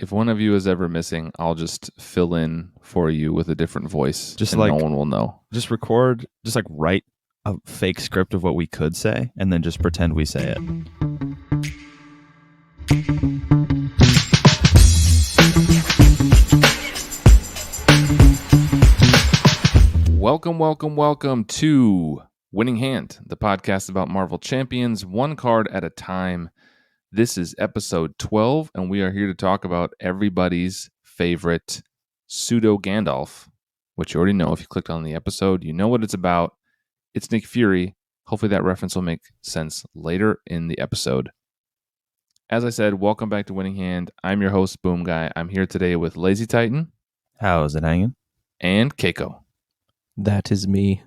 If one of you is ever missing, I'll just fill in for you with a different voice, Just and like- no one will know. Just record, just like write a fake script of what we could say and then just pretend we say it. Welcome to Winning Hand, the podcast about Marvel Champions, one card at a time. This is episode 12, and we are here to talk about everybody's favorite pseudo Gandalf, which you already know. If you clicked on the episode, you know what it's about. It's Nick Fury. Hopefully that reference will make sense later in the episode. As I said, welcome back to Winning Hand. I'm your host, Boom Guy. I'm here today with LazyTitan How is it hanging? and Keiko. That is me.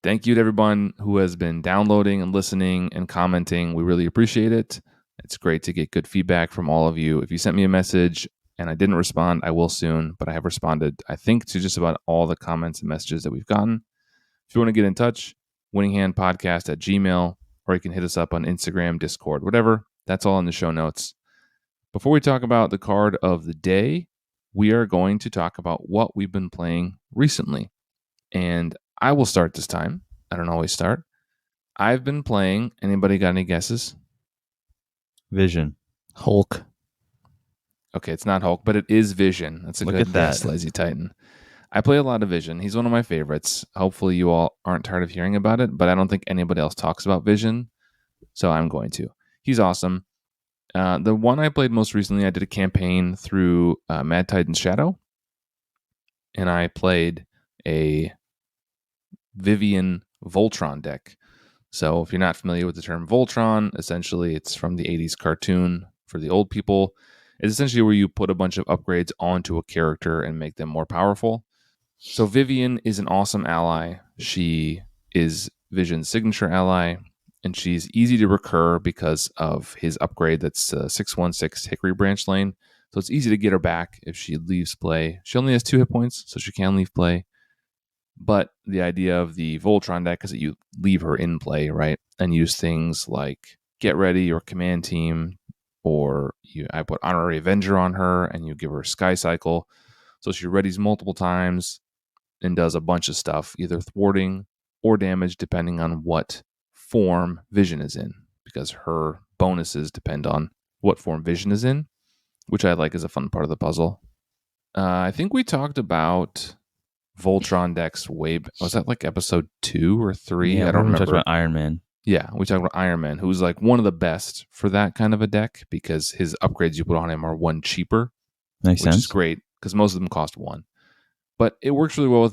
Thank you to everyone who has been downloading and listening and commenting. We really appreciate it. It's great to get good feedback from all of you. If you sent me a message and I didn't respond, I will soon, but I have responded, I think, to just about all the comments and messages that we've gotten. If you want to get in touch, winninghandpodcast@gmail.com, or you can hit us up on Instagram, Discord, whatever. That's all in the show notes. Before we talk about the card of the day, we are going to talk about what we've been playing recently. And I will start this time. I don't always start. I've been playing. Anybody got any guesses? Vision. Hulk. Okay, it's not Hulk, but it is Vision. That's a Look good at that. guess, LazyTitan. I play a lot of Vision. He's one of my favorites. Hopefully you all aren't tired of hearing about it, but I don't think anybody else talks about Vision, so I'm going to. He's awesome. The one I played most recently, I did a campaign through Mad Titan's Shadow, and I played a Vivian Voltron deck. So if you're not familiar with the term Voltron, essentially it's from the 80s cartoon for the old people. It's essentially where you put a bunch of upgrades onto a character and make them more powerful. So Vivian is an awesome ally. She is Vision's signature ally, and she's easy to recur because of his upgrade that's 616 Hickory Branch Lane. So it's easy to get her back if she leaves play. She only has 2 hit points, so she can leave play. But the idea of the Voltron deck is that you leave her in play, right? And use things like Get Ready or Command Team, or I put Honorary Avenger on her and you give her Sky Cycle. So she readies multiple times and does a bunch of stuff, either thwarting or damage, depending on what form Vision is in, because her bonuses depend on what form Vision is in, which I like as a fun part of the puzzle. I think we talked about Voltron decks was that like episode 2 or 3? Yeah, I don't remember. We talked about Iron Man. Yeah, we talked about Iron Man, who's like one of the best for that kind of a deck because his upgrades you put on him are 1 cheaper, Makes which sense. is great because most of them cost 1. But it works really well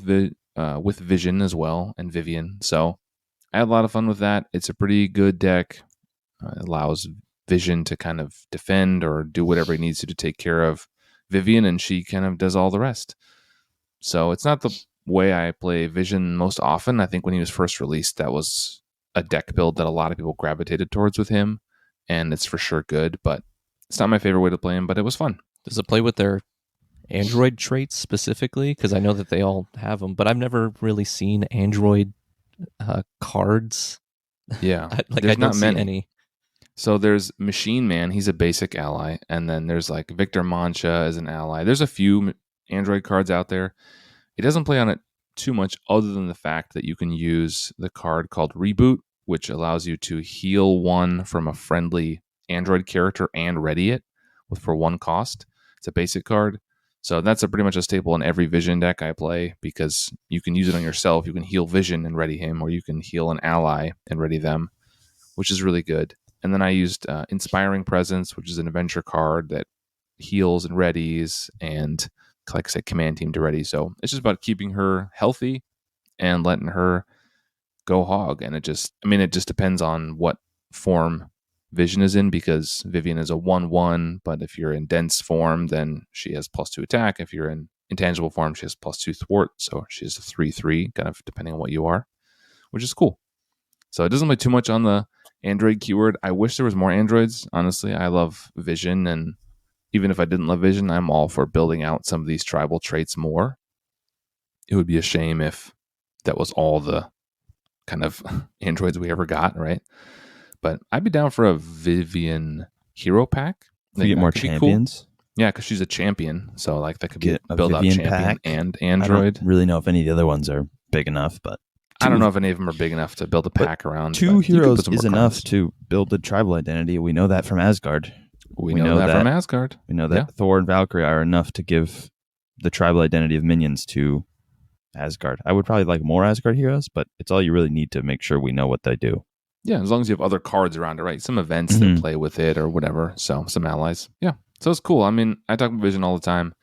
with Vision as well and Vivian. So I had a lot of fun with that. It's a pretty good deck. It allows Vision to kind of defend or do whatever he needs to take care of Vivian, and she kind of does all the rest. So it's not the way I play Vision most often. I think when he was first released, that was a deck build that a lot of people gravitated towards with him, and it's for sure good, but it's not my favorite way to play him, but it was fun. Does it play with their Android traits specifically? Because I know that they all have them, but I've never really seen Android cards. Yeah, I there's don't not see many. any. So there's Machine Man. He's a basic ally. And then there's like Victor Mancha as an ally. There's a few Android cards out there. It doesn't play on it too much other than the fact that you can use the card called Reboot, which allows you to heal 1 from a friendly Android character and ready it for 1 cost. It's a basic card. So that's pretty much a staple in every Vision deck I play because you can use it on yourself. You can heal Vision and ready him, or you can heal an ally and ready them, which is really good. And then I used Inspiring Presence, which is an adventure card that heals and readies, and like I said, Command Team to ready. So it's just about keeping her healthy and letting her go hog. And it just depends on what form Vision is in, because Vivian is a 1/1, but if you're in dense form, then she has +2 attack. If you're in intangible form, she has +2 thwart. So she has a 3/3, kind of depending on what you are, which is cool. So it doesn't play too much on the Android keyword. I wish there was more Androids. Honestly, I love Vision, and even if I didn't love Vision, I'm all for building out some of these tribal traits more. It would be a shame if that was all the kind of Androids we ever got, right? But I'd be down for a Vivian hero pack. You get more champions. Cool. Yeah, because she's a champion, so like that could be Get a build out Vivian champion pack. and I Android. don't really know if any of the other ones are big enough, but I don't know if any of them are big enough to build a But pack around. two But you could heroes put some is more enough cards. to build the tribal identity. We know that from Asgard. We know that from Asgard. We know that Yeah. Thor and Valkyrie are enough to give the tribal identity of minions to Asgard. I would probably like more Asgard heroes, but it's all you really need to make sure we know what they do. Yeah, as long as you have other cards around it, right? Some events Mhm. that play with it or whatever. So some allies. Yeah. So it's cool. I mean, I talk about Vision all the time.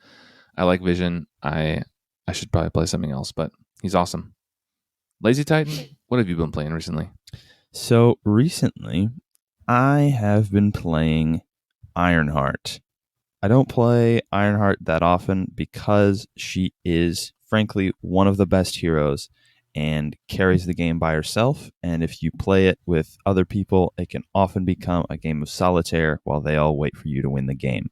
I like Vision. I should probably play something else, but he's awesome. LazyTitan, what have you been playing recently? So recently, I have been playing Ironheart. I don't play Ironheart that often because she is, frankly, one of the best heroes and carries the game by herself. And if you play it with other people, it can often become a game of solitaire while they all wait for you to win the game.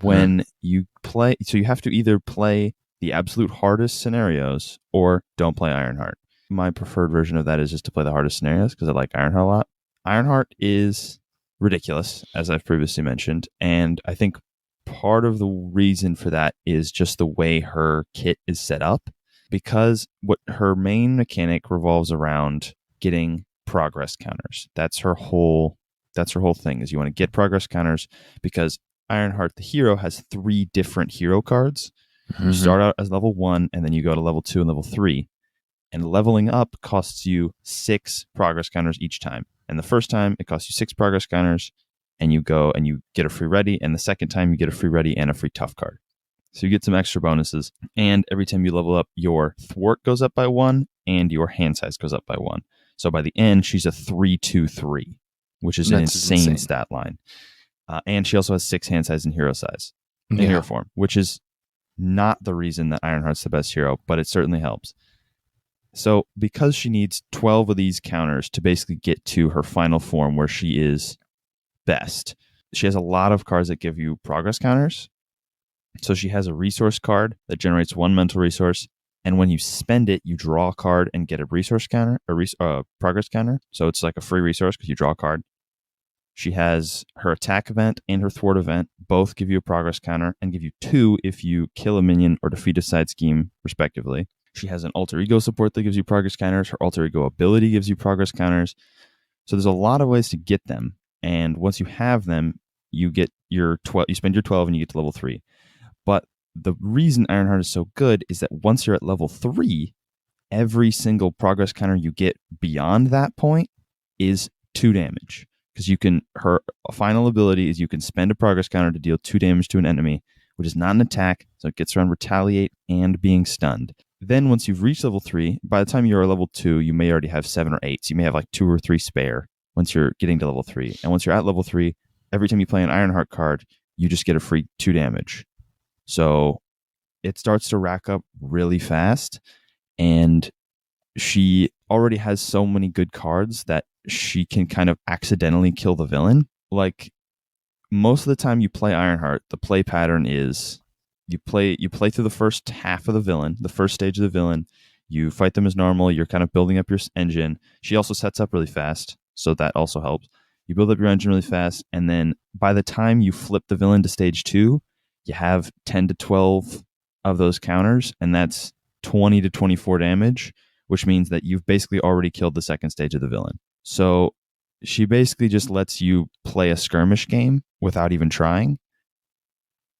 When you play, so you have to either play the absolute hardest scenarios or don't play Ironheart. My preferred version of that is just to play the hardest scenarios because I like Ironheart a lot. Ironheart is ridiculous, as I've previously mentioned, and I think part of the reason for that is just the way her kit is set up, because what her main mechanic revolves around getting progress counters. That's her whole thing, is you want to get progress counters because Ironheart the hero has 3 different hero cards. You start out as level 1 and then you go to level 2 and level 3. And leveling up costs you 6 progress counters each time. And the first time it costs you 6 progress counters, and you go and you get a free ready, and the second time you get a free ready and a free tough card. So you get some extra bonuses, and every time you level up, your thwart goes up by 1 and your hand size goes up by 1. So by the end, she's a 3-2-3, which is an insane stat line. And she also has 6 hand size and hero size in hero form, which is not the reason that Ironheart's the best hero, but it certainly helps. So because she needs 12 of these counters to basically get to her final form where she is best, she has a lot of cards that give you progress counters. So she has a resource card that generates 1 mental resource, and when you spend it, you draw a card and get a resource counter, a progress counter. So it's like a free resource because you draw a card. She has her attack event and her thwart event. Both give you a progress counter and give you 2 if you kill a minion or defeat a side scheme, respectively. She has an alter ego support that gives you progress counters. Her alter ego ability gives you progress counters. So there's a lot of ways to get them. And once you have them, you get your 12. You spend your 12 and you get to level 3. But the reason Ironheart is so good is that once you're at level 3, every single progress counter you get beyond that point is 2 damage. Because her final ability is you can spend a progress counter to deal 2 damage to an enemy, which is not an attack, so it gets around retaliate and being stunned. Then once you've reached level 3, by the time you're level 2, you may already have 7 or 8, so you may have like 2 or 3 spare once you're getting to level 3. And once you're at level 3, every time you play an Ironheart card, you just get a free 2 damage. So it starts to rack up really fast, and she already has so many good cards that she can kind of accidentally kill the villain. Like, most of the time you play Ironheart, the play pattern is you play through the first half of the villain, the first stage of the villain. You fight them as normal. You're kind of building up your engine. She also sets up really fast, so that also helps. You build up your engine really fast, and then by the time you flip the villain to stage 2, you have 10 to 12 of those counters, and that's 20 to 24 damage, which means that you've basically already killed the second stage of the villain. So she basically just lets you play a skirmish game without even trying.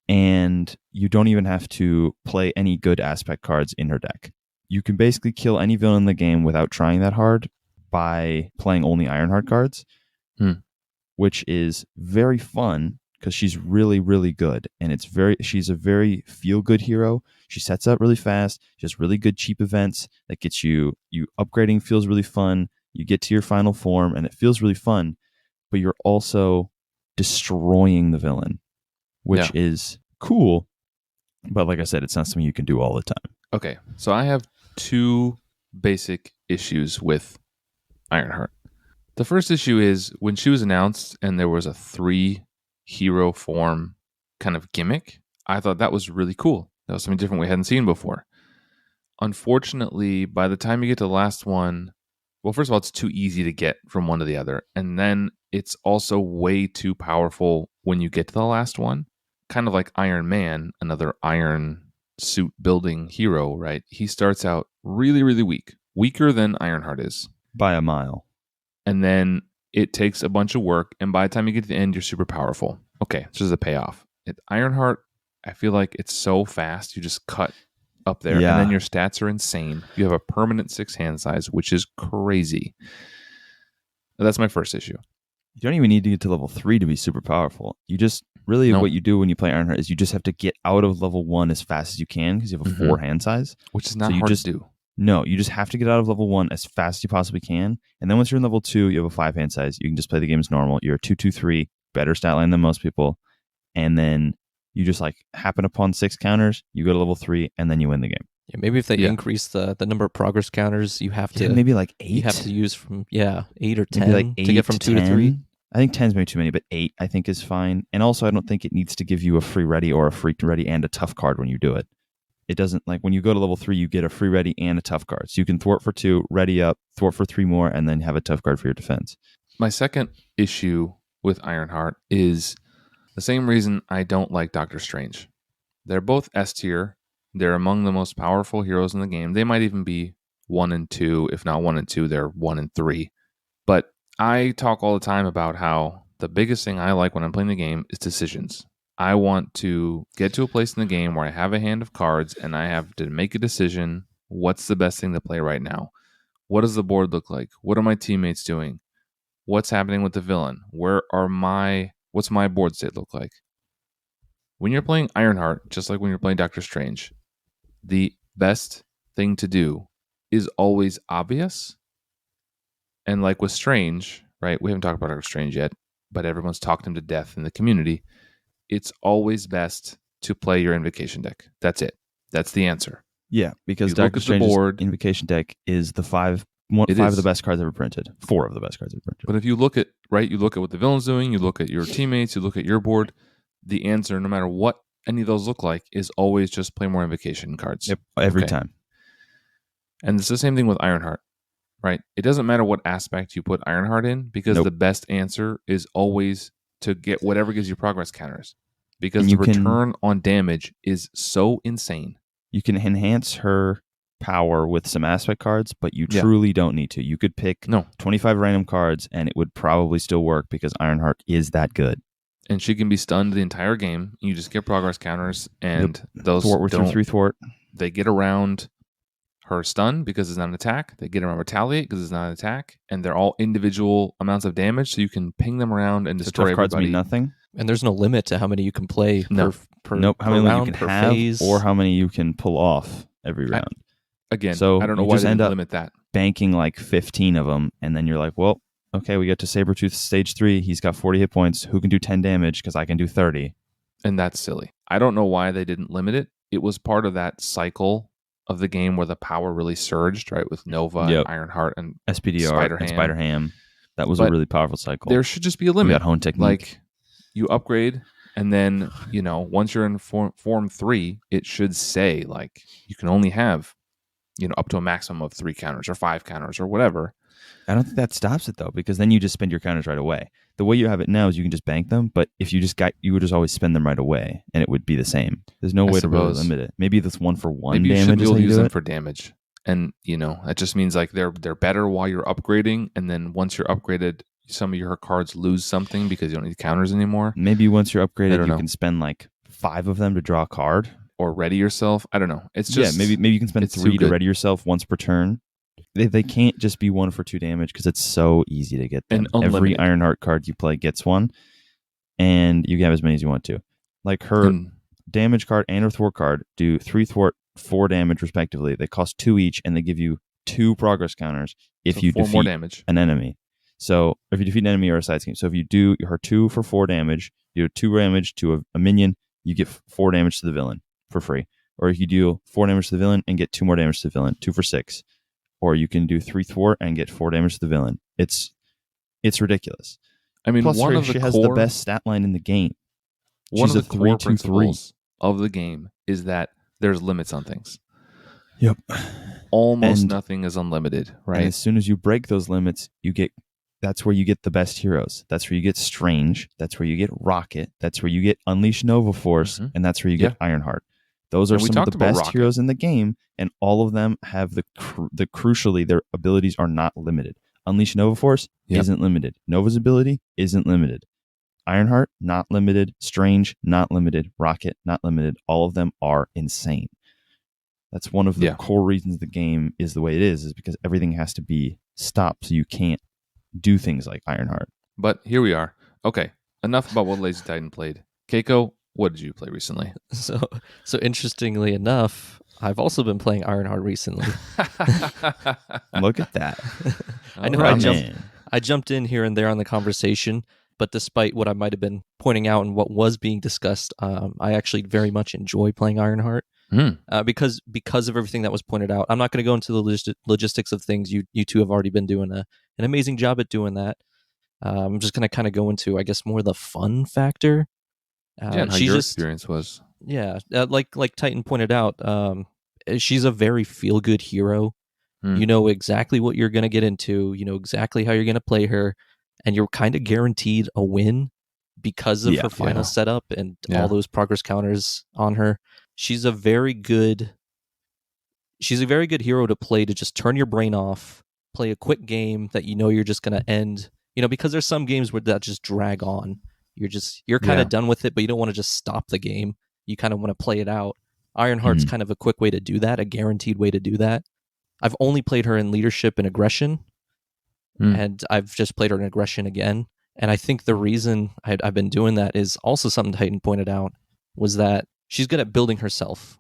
And you don't even have to play any good aspect cards in her deck. You can basically kill any villain in the game without trying that hard by playing only Ironheart cards, which is very fun because she's really, really good. And she's a very feel-good hero. She sets up really fast. She has really good cheap events that gets you upgrading feels really fun. You get to your final form and it feels really fun, but you're also destroying the villain, which is cool. But like I said, it's not something you can do all the time. Okay, so I have 2 basic issues with Ironheart. The first issue is when she was announced and there was a 3 hero form kind of gimmick, I thought that was really cool. That was something different we hadn't seen before. Unfortunately, by the time you get to the last one, well, first of all, it's too easy to get from one to the other. And then it's also way too powerful when you get to the last one. kind of like Iron Man, another iron suit building hero, right? He starts out really, really weak, weaker than Ironheart is. By a mile. And then it takes a bunch of work, and by the time you get to the end, you're super powerful. Okay, this is a payoff. Ironheart, I feel like it's so fast, you just cut up there, Yeah. and then your stats are insane. You have a permanent 6 hand size, which is crazy. That's my first issue. You don't even need to get to level 3 to be super powerful. You just really No. what you do when you play Ironheart is you just have to get out of level 1 as fast as you can because you have a 4 hand size, which is not So you hard just- to do. No, you just have to get out of level 1 as fast as you possibly can. And then once you're in level 2, you have a 5 hand size. You can just play the game as normal. You're a 2-2-3, better stat line than most people. And then you just like happen upon 6 counters, you go to level 3, and then you win the game. Yeah, maybe if they Yeah. increase the number of progress counters, you have to maybe like 8. you have to use from 8 or 10 maybe like 8 to get from 2 to 3. I think 10 is maybe too many, but 8 I think is fine. And also, I don't think it needs to give you a free ready or a free ready and a tough card when you do it. It doesn't, like when you go to level 3, you get a free ready and a tough card. So you can thwart for 2, ready up, thwart for 3 more, and then have a tough card for your defense. My second issue with Ironheart is the same reason I don't like Doctor Strange. They're both S tier. They're among the most powerful heroes in the game. They might even be 1 and 2. If not 1 and 2, they're 1 and 3. But I talk all the time about how the biggest thing I like when I'm playing the game is decisions. I want to get to a place in the game where I have a hand of cards and I have to make a decision. What's the best thing to play right now? What does the board look like? What are my teammates doing? What's happening with the villain? What's my board state look like? When you're playing Ironheart, just like when you're playing Doctor Strange, the best thing to do is always obvious. And like with Strange, right? We haven't talked about Doctor Strange yet, but everyone's talked him to death in the community. It's always best to play your invocation deck. That's it. That's the answer. Yeah, because You look Doctor at the Strange's board- invocation deck is the 5 It of is. the best cards ever printed. 4 of the best cards ever printed. But if you look at, right, you look at what the villain's doing, you look at your teammates, you look at your board, the answer, no matter what any of those look like, is always just play more invocation cards. Yep, every Okay. time. And it's the same thing with Ironheart, right? It doesn't matter what aspect you put Ironheart in, because Nope. the best answer is always to get whatever gives you progress counters. Because And the you can- return on damage is so insane. You can enhance her power with some aspect cards, but you Yeah. truly don't need to. You could pick No. 25 random cards and it would probably still work because Ironheart is that good. And she can be stunned the entire game. You just get progress counters, and those Thwart with your don't, 3 thwart. they get around her stun because it's not an attack. They get around retaliate because it's not an attack. And they're all individual amounts of damage, so you can ping them around and So destroy tough cards everybody. mean nothing. And there's no limit to how many you can play No. per Nope. How per many round, you can per have phase. or how many you can pull off every round. Again, So I don't know you why just they end didn't up- limit that. Banking like 15 of them, and then you're like, well, okay, we get to Sabretooth stage 3. He's got 40 hit points. Who can do 10 damage? Because I can do 30. And that's silly. I don't know why they didn't limit it. It was part of that cycle of the game where the power really surged, right? With Nova Yep. and Ironheart, and SPDR Spider-Ham. and Spider-Ham. That was a But really powerful cycle. there should just be a We limit. got Hone Technique. Like, you upgrade, and then, once you're in form 3, it should say, like, you can only have, up to a maximum of 3 counters or 5 counters or whatever. I don't think that stops it though, because then you just spend your counters right away. The way you have it now is you can just bank them, but if you you would just always spend them right away, and it would be the same. There's no I way to really suppose. limit it. Maybe this 1-for-1 Maybe you should damage be is able how to you use do them it. for damage. And, that just means like they're better while you're upgrading, and then once you're upgraded, some of your cards lose something because you don't need counters anymore. Maybe once you're I upgraded, don't you know. can spend like 5 of them to draw a card. Or ready yourself. I don't know. It's just maybe you can spend it's too 3 to good. ready yourself once per turn. They can't just be 1-for-2 damage because it's so easy to get them. And Every unlimited. Ironheart card you play gets one, and you can have as many as you want to. Like her And damage card and her thwart card do 3 thwart, 4 damage respectively. They cost 2 each, and they give you 2 progress counters if so you 4 more defeat damage. an enemy. So if you defeat an enemy or a side scheme. So if you do her 2 for 4 damage, you do 2 damage to a minion, you get 4 damage to the villain for free. Or if you do 4 damage to the villain and get 2 more damage to the villain, 2 for 6. Or you can do 3 thwart and get 4 damage to the villain. It's ridiculous. I mean, Plus, one of the she core, has the best stat line in the game. one She's of a the core 3-2-3. principles of the game is that there's limits on things. Yep. Almost And- nothing is unlimited, And right? as soon as you break those limits, you get that's where you get the best heroes. That's where you get Strange. That's where you get Rocket. That's where you get Unleash Nova Force, and that's where you get Ironheart. Those are And we some of the talked about best Rocket. heroes in the game, and all of them have the crucially their abilities are not limited. Unleash Nova Force isn't limited. Nova's ability isn't limited. Ironheart, not limited. Strange, not limited. Rocket, not limited. All of them are insane. That's one of the core reasons the game is the way it is because everything has to be stopped so you can't do things like Ironheart. But here we are. Okay, enough about what LazyTitan played. Keiko, what did you play recently? So interestingly enough, I've also been playing Ironheart recently. Look at that. I know I jumped in here and there on the conversation, but despite what I might have been pointing out and what was being discussed, I actually very much enjoy playing Ironheart because of everything that was pointed out. I'm not going to go into the logistics of things. You two have already been doing an amazing job at doing that. I'm just going to kind of go into, I guess, more the fun factor. And how your experience was. Yeah, like Titan pointed out, she's a very feel good hero. You know exactly what you're going to get into. You know exactly how you're going to play her, and you're kind of guaranteed a win because of her final setup and all those progress counters on her. She's a very good hero to play to just turn your brain off, play a quick game that you know you're just going to end. You know, because there's some games where that just drag on. You're kind of done with it, but you don't want to just stop the game. You kind of want to play it out. Ironheart's kind of a quick way to do that, a guaranteed way to do that. I've only played her in leadership and aggression, and I've just played her in aggression again. And I think the reason I've been doing that is also something Titan pointed out, was that she's good at building herself.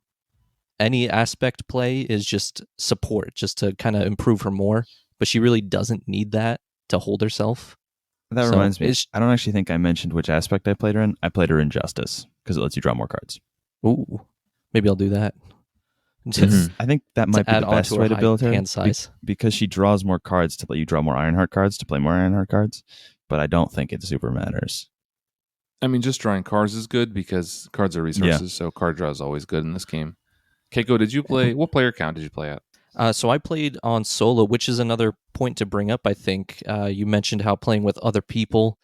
Any aspect play is just support, just to kind of improve her more, but she really doesn't need that to hold herself. That reminds me, I don't actually think I mentioned which aspect I played her in. I played her in Justice, because it lets you draw more cards. Ooh, maybe I'll do that. I think that might be the best way to build her, size. Because she draws more cards to let you draw more Ironheart cards to play more Ironheart cards, but I don't think it super matters. I mean, just drawing cards is good because cards are resources, so card draw is always good in this game. Keiko, did you play? What player count did you play at? So I played on solo, which is another point to bring up, I think. You mentioned how playing with other people,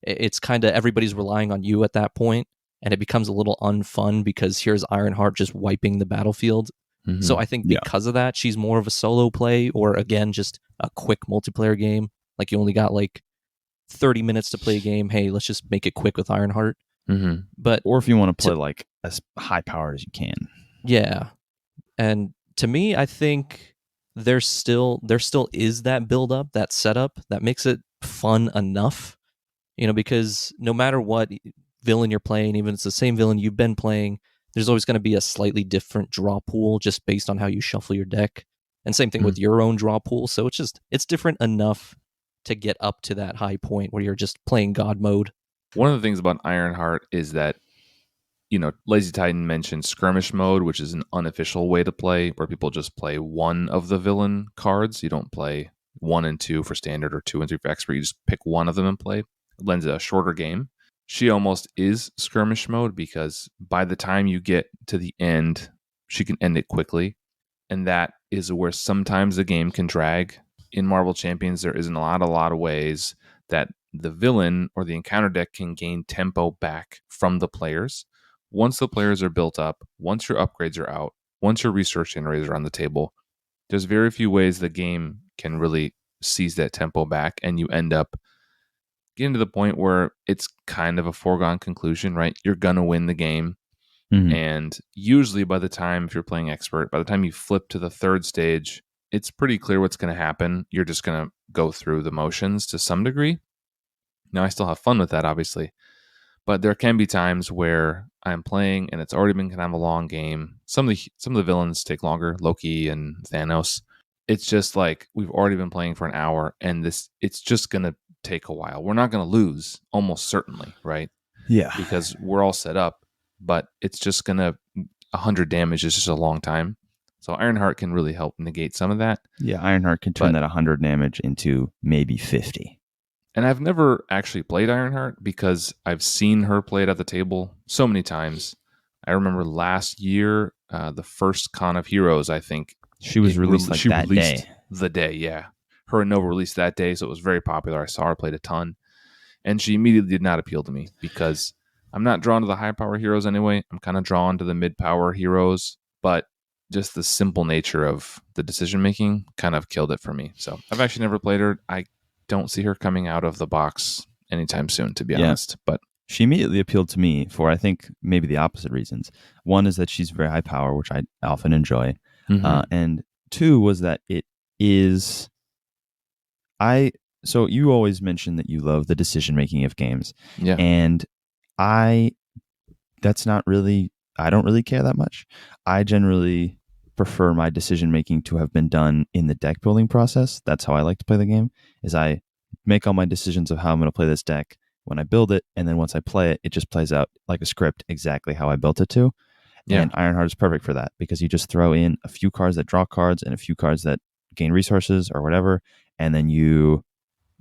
it's kind of everybody's relying on you at that point, and it becomes a little unfun because here's Ironheart just wiping the battlefield. So I think because of that, she's more of a solo play, or again, just a quick multiplayer game. Like you only got like 30 minutes to play a game. Hey, let's just make it quick with Ironheart. But or if you want to play like as high powered as you can. Yeah. And to me, I think there still is that build up, that setup that makes it fun enough. You know, because no matter what villain you're playing, even if it's the same villain you've been playing, there's always going to be a slightly different draw pool just based on how you shuffle your deck. And same thing with your own draw pool. So it's different enough to get up to that high point where you're just playing God mode. One of the things about Ironheart is that, you know, LazyTitan mentioned skirmish mode, which is an unofficial way to play, where people just play one of the villain cards. You don't play 1 and 2 for standard or 2 and 3 for expert. You just pick one of them and play. It lends a shorter game. She almost is skirmish mode because by the time you get to the end, she can end it quickly. And that is where sometimes the game can drag. In Marvel Champions, there isn't a lot of ways that the villain or the encounter deck can gain tempo back from the players. Once the players are built up, once your upgrades are out, once your research generators are on the table, there's very few ways the game can really seize that tempo back, and you end up getting to the point where it's kind of a foregone conclusion, right? You're going to win the game. And usually by the time, if you're playing expert, by the time you flip to the third stage, it's pretty clear what's going to happen. You're just going to go through the motions to some degree. Now, I still have fun with that, obviously. But there can be times where I'm playing and it's already been kind of a long game. Some of the villains take longer, Loki and Thanos. It's just like we've already been playing for an hour, and it's just going to take a while. We're not going to lose, almost certainly, right? Yeah. Because we're all set up, but it's just going to 100 damage is just a long time. So Ironheart can really help negate some of that. Yeah, Ironheart can turn that 100 damage into maybe 50. And I've never actually played Ironheart because I've seen her play it at the table so many times. I remember last year, the first Con of Heroes, I think. She was released that day. The day, yeah. her and Nova released that day, so it was very popular. I saw her played a ton, and she immediately did not appeal to me because I'm not drawn to the high power heroes anyway. I'm kind of drawn to the mid power heroes, but just the simple nature of the decision making kind of killed it for me. So I've actually never played her. I don't see her coming out of the box anytime soon, to be honest. But she immediately appealed to me for, I think, maybe the opposite reasons. One is that she's very high power, which I often enjoy. And two was that it is... So you always mention that you love the decision making of games. Yeah. And that's not really... I don't really care that much. I generally prefer my decision making to have been done in the deck building process. That's how I like to play the game, is I make all my decisions of how I'm going to play this deck when I build it, and then once I play it, it just plays out like a script exactly how I built it to. Yeah. And Ironheart is perfect for that, because you just throw in a few cards that draw cards and a few cards that gain resources or whatever, and then you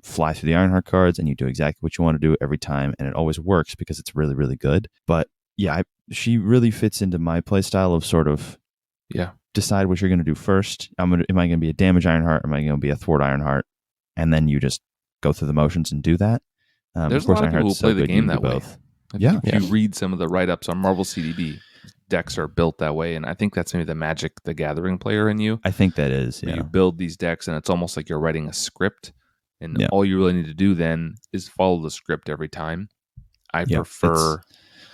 fly through the Ironheart cards and you do exactly what you want to do every time, and it always works because it's really, really good. But yeah, she really fits into my play style of sort of decide what you're going to do first. Am I going to be a damage Ironheart? Am I going to be a thwart Ironheart? And then you just go through the motions and do that. There's a lot of people who play the game that way. If you read some of the write-ups on Marvel CDB, decks are built that way, and I think that's maybe the Magic the Gathering player in you. I think that is, You build these decks, and it's almost like you're writing a script, and Yeah. all you really need to do then is follow the script every time. I prefer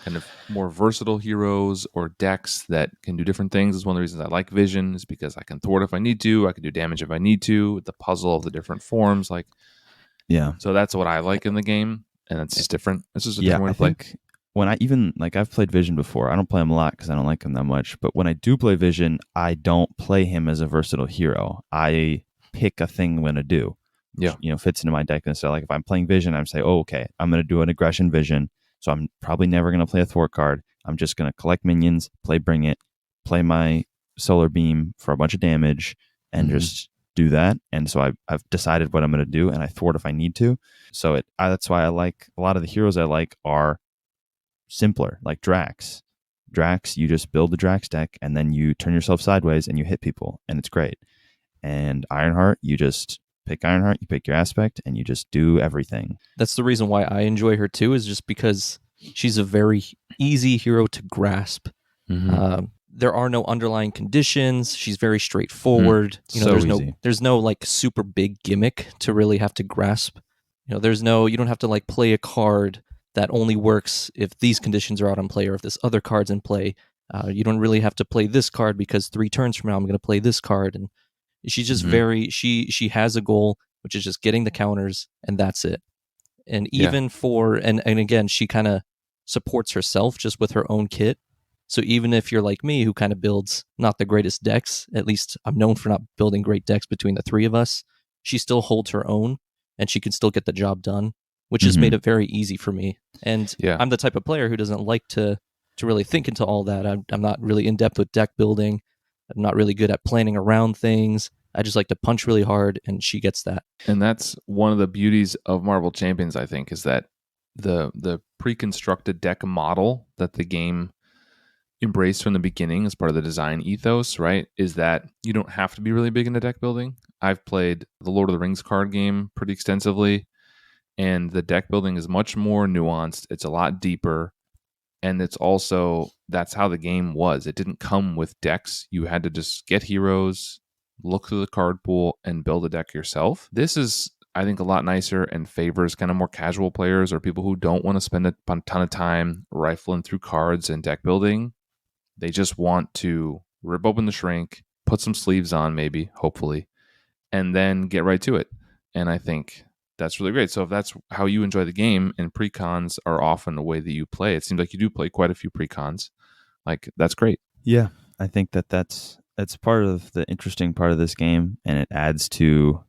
kind of more versatile heroes or decks that can do different things. Is one of the reasons I like Vision, is because I can thwart if I need to, I can do damage if I need to, the puzzle of the different forms, so that's what I like in the game, and it's just different. It's just a different way to play. Think when I've played Vision before, I don't play him a lot because I don't like him that much, but when I do play Vision, I don't play him as a versatile hero. I pick a thing I'm going to do. Fits into my deck. And so, like, if I'm playing Vision, I'm saying, okay, I'm going to do an aggression Vision, so I'm probably never going to play a thwart card. I'm just going to collect minions, play Bring It, play my Solar Beam for a bunch of damage, and just do that. And so I've decided what I'm going to do, and I thwart if I need to. So that's why I like a lot of the heroes I like are simpler, like Drax. You just build the Drax deck, and then you turn yourself sideways and you hit people, and it's great. And Ironheart, you just pick Ironheart, you pick your aspect, and you just do everything. That's the reason why I enjoy her too, is just because she's a very easy hero to grasp. There are no underlying conditions. She's very straightforward. There's no like super big gimmick to really have to grasp. You don't have to like play a card that only works if these conditions are out on play or if this other card's in play. You don't really have to play this card because 3 turns from now I'm going to play this card. And she's just she has a goal, which is just getting the counters, and that's it. And even and again, she kind of supports herself just with her own kit. So even if you're like me, who kind of builds not the greatest decks, at least I'm known for not building great decks between the 3 of us, she still holds her own, and she can still get the job done, which has made it very easy for me. And I'm the type of player who doesn't like to really think into all that. I'm not really in depth with deck building. I'm not really good at planning around things. I just like to punch really hard, and she gets that. And that's one of the beauties of Marvel Champions, I think, is that the pre-constructed deck model that the game embraced from the beginning as part of the design ethos, right, is that you don't have to be really big into deck building. I've played the Lord of the Rings card game pretty extensively, and the deck building is much more nuanced. It's a lot deeper, and it's also, that's how the game was. It didn't come with decks. You had to just get heroes, look through the card pool, and build a deck yourself. This is, I think, a lot nicer and favors kind of more casual players or people who don't want to spend a ton of time rifling through cards and deck building. They just want to rip open the shrink, put some sleeves on, maybe, hopefully, and then get right to it. And I think that's really great. So if that's how you enjoy the game, and precons are often the way that you play, it seems like you do play quite a few precons. Like, that's great. Yeah, I think that's part of the interesting part of this game, and it adds to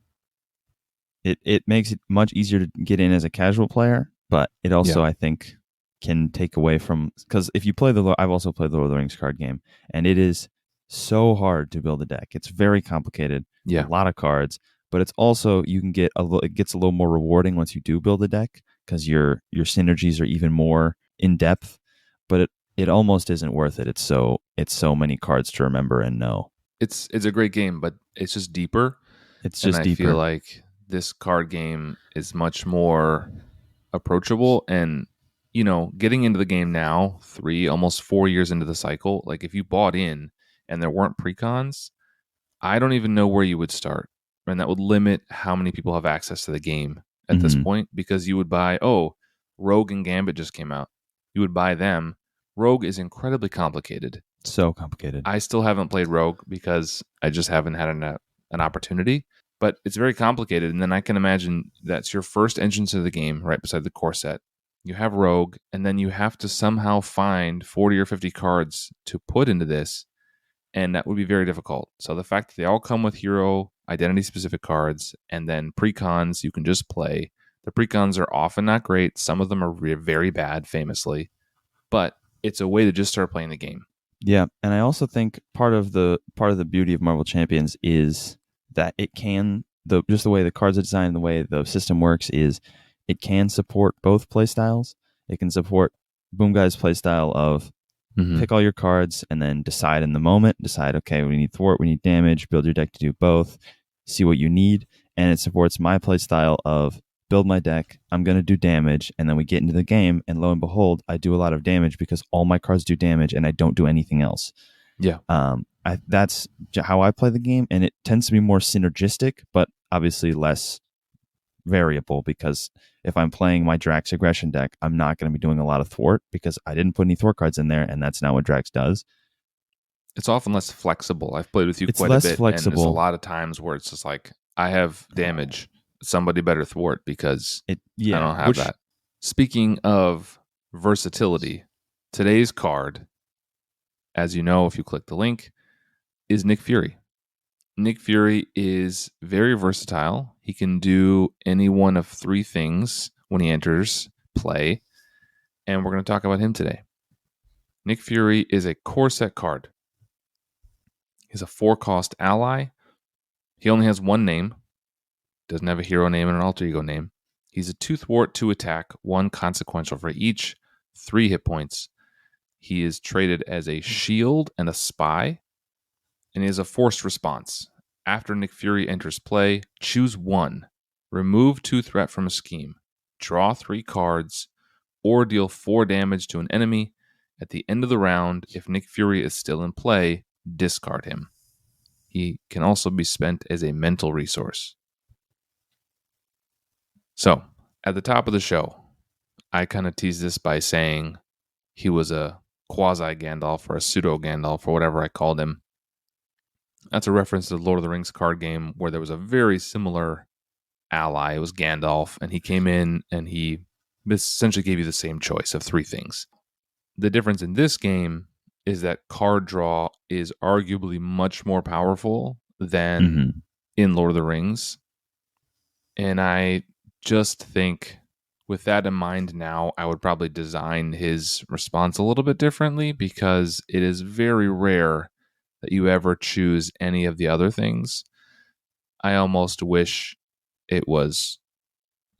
it. It makes it much easier to get in as a casual player, but it also, I think, can take away from, because if you play I've also played the Lord of the Rings card game, and it is so hard to build a deck. It's very complicated. A lot of cards, but it's also, you can get it gets a little more rewarding once you do build a deck, because your synergies are even more in depth. But it almost isn't worth it. It's so many cards to remember and know. It's a great game, but it's just deeper. It's And just I deeper. feel like this card game is much more approachable. And, getting into the game now, almost 4 years into the cycle, like if you bought in and there weren't precons, I don't even know where you would start. And that would limit how many people have access to the game at this point, because you would buy, Rogue and Gambit just came out. You would buy them. Rogue is incredibly complicated. So complicated. I still haven't played Rogue because I just haven't had an opportunity, but it's very complicated. And then I can imagine that's your first entrance to the game right beside the core set. You have Rogue, and then you have to somehow find 40 or 50 cards to put into this, and that would be very difficult. So the fact that they all come with hero identity specific cards, and then precons you can just play. The precons are often not great. Some of them are very bad, famously, but it's a way to just start playing the game. Yeah, and I also think part of the beauty of Marvel Champions is that it can just the way the cards are designed and the way the system works is it can support both playstyles. It can support Boom Guy's playstyle of pick all your cards and then decide in the moment. Decide, okay, we need thwart, we need damage. Build your deck to do both. See what you need, and it supports my playstyle of build my deck, I'm going to do damage, and then we get into the game, and lo and behold, I do a lot of damage because all my cards do damage, and I don't do anything else. Yeah. That's how I play the game, and it tends to be more synergistic, but obviously less variable, because if I'm playing my Drax aggression deck, I'm not going to be doing a lot of thwart because I didn't put any thwart cards in there, and that's not what Drax does. It's often less flexible. I've played with you It's quite less a bit, flexible. and there's a lot of times where it's just like, I have damage. Somebody better thwart because I don't have that. Speaking of versatility, today's card, as you know if you click the link, is Nick Fury. Nick Fury is very versatile. He can do any one of three things when he enters play, and we're going to talk about him today. Nick Fury is a core set card. He's a 4-cost ally. He only has one name. Doesn't have a hero name and an alter ego name. He's a 2 thwart, 2 attack, 1 consequential for each, 3 hit points. He is traded as a shield and a spy, and he has a forced response. After Nick Fury enters play, choose 1, remove 2 threat from a scheme, draw 3 cards, or deal 4 damage to an enemy. At the end of the round, if Nick Fury is still in play, discard him. He can also be spent as a mental resource. So, at the top of the show, I kind of teased this by saying he was a quasi Gandalf or a pseudo Gandalf or whatever I called him. That's a reference to the Lord of the Rings card game where there was a very similar ally. It was Gandalf, and he came in and he essentially gave you the same choice of 3 things. The difference in this game is that card draw is arguably much more powerful than in Lord of the Rings. And I just think with that in mind now, I would probably design his response a little bit differently, because it is very rare that you ever choose any of the other things. I almost wish it was,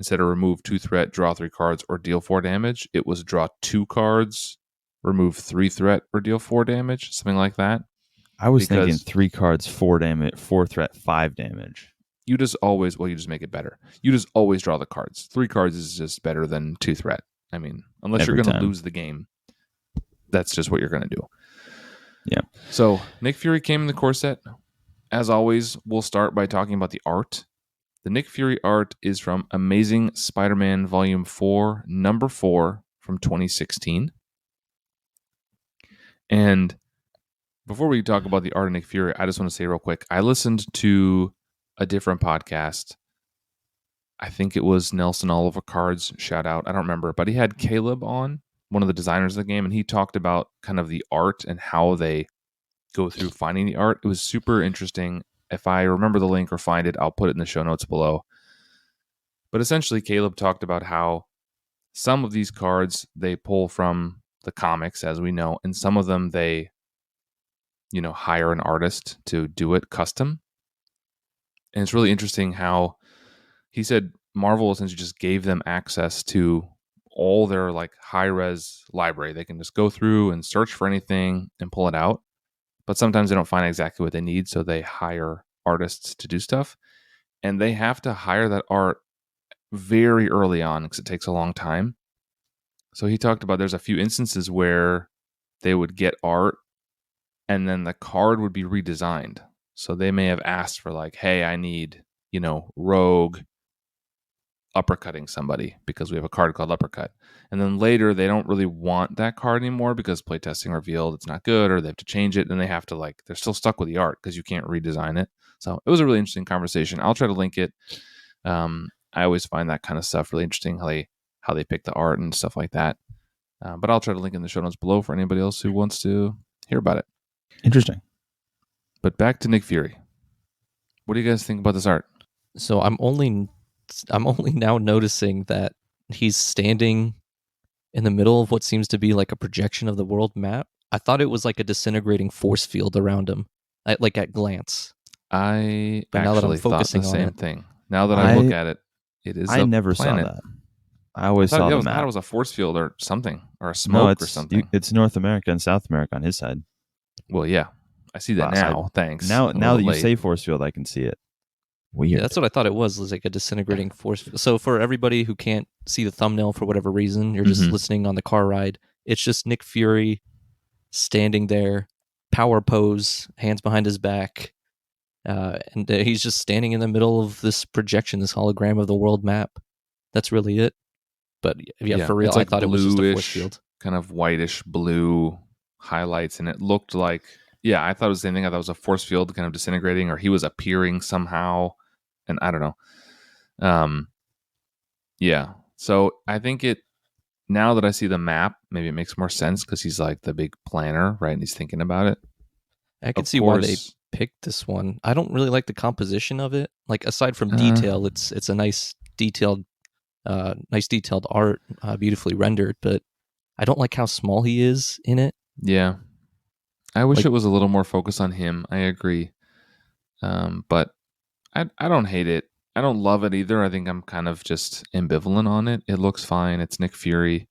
instead of remove 2 threat, draw 3 cards, or deal 4 damage, it was draw 2 cards, remove 3 threat, or deal 4 damage, something like that. I was thinking 3 cards, 4 damage, 4 threat, 5 damage. You just make it better. You just always draw the cards. 3 cards is just better than 2 threat. I mean, unless you're going to lose the game, that's just what you're going to do. Yeah. So Nick Fury came in the core set. As always, we'll start by talking about the art. The Nick Fury art is from Amazing Spider-Man Volume 4, Number 4 from 2016. And before we talk about the art of Nick Fury, I just want to say real quick, I listened to a different podcast. I think it was Nelson Oliver Cards, shout out. I don't remember, but he had Caleb on, one of the designers of the game, and he talked about kind of the art and how they go through finding the art. It was super interesting. If I remember the link or find it, I'll put it in the show notes below. But essentially, Caleb talked about how some of these cards they pull from the comics, as we know, and some of them they, hire an artist to do it custom. And it's really interesting how he said Marvel essentially just gave them access to all their like high-res library. They can just go through and search for anything and pull it out. But sometimes they don't find exactly what they need, so they hire artists to do stuff. and they have to hire that art very early on because it takes a long time. So he talked about there's a few instances where they would get art and then the card would be redesigned. So they may have asked for like, hey, I need, Rogue uppercutting somebody because we have a card called Uppercut. And then later they don't really want that card anymore because playtesting revealed it's not good or they have to change it. And they have to they're still stuck with the art because you can't redesign it. So it was a really interesting conversation. I'll try to link it. I always find that kind of stuff really interesting, how they pick the art and stuff like that. But I'll try to link in the show notes below for anybody else who wants to hear about it. Interesting. But back to Nick Fury. What do you guys think about this art? So I'm only now noticing that he's standing in the middle of what seems to be like a projection of the world map. I thought it was like a disintegrating force field around him, at glance. I But now that I'm actually thought the focusing on same it- thing. Now that I look at it, it is I a never planet. saw that. I always saw the I map. thought it was a force field or something, or a No, smoke or something. it's North America and South America on his side. Well, yeah. I see that Wow, now. Thanks. Now A that little you late. say force field, I can see it. Weird. Yeah, that's what I thought it was like a disintegrating force field. So for everybody who can't see the thumbnail for whatever reason, you're just listening on the car ride. It's just Nick Fury standing there, power pose, hands behind his back. And he's just standing in the middle of this projection, this hologram of the world map. That's really it. But yeah, for real, it's like I thought it was just a force bluish, field. kind of whitish blue highlights, and it looked like, I thought it was the same thing. I thought it was a force field kind of disintegrating, or he was appearing somehow, and I don't know. Yeah. So I think now that I see the map, maybe it makes more sense because he's like the big planner, right? And he's thinking about it. I can Of see why they course, picked this one. I don't really like the composition of it. Like aside from detail, it's a nice detailed art, beautifully rendered. But I don't like how small he is in it. Yeah. I wish it was a little more focused on him. I agree. But I don't hate it. I don't love it either. I think I'm kind of just ambivalent on it. It looks fine. It's Nick Fury.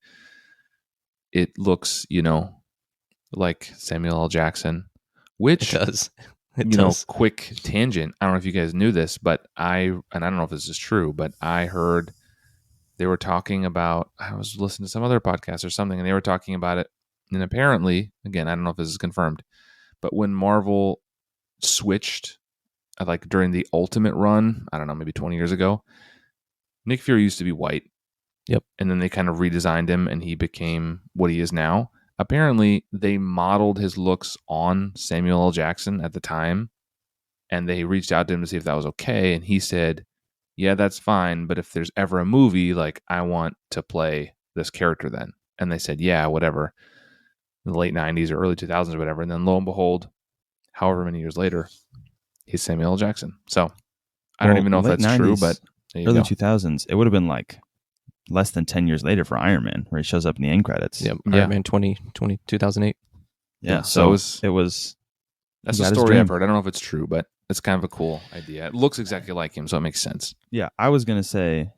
It looks, like Samuel L. Jackson, which It does. It does. quick tangent. I don't know if you guys knew this, but I don't know if this is true, but I heard they were talking about, I was listening to some other podcast or something, and they were talking about it. And apparently, again, I don't know if this is confirmed, but when Marvel switched, like during the Ultimate run, I don't know, maybe 20 years ago, Nick Fury used to be white. Yep. And then they kind of redesigned him and he became what he is now. Apparently, they modeled his looks on Samuel L. Jackson at the time, and they reached out to him to see if that was okay. And he said, yeah, that's fine. But if there's ever a movie, like, I want to play this character then. And they said, yeah, whatever. In the late 90s or early 2000s or whatever. And then lo and behold, however many years later, he's Samuel L. Jackson. So I don't even know if that's true, but there you early go. 2000s, it would have been like less than 10 years later for Iron Man, where he shows up in the end credits. Yeah, Iron Man 2008. Yeah, so it was. That's he a got his story dream. I've heard. I don't know if it's true, but it's kind of a cool idea. It looks exactly like him, so it makes sense. Yeah, I was going to say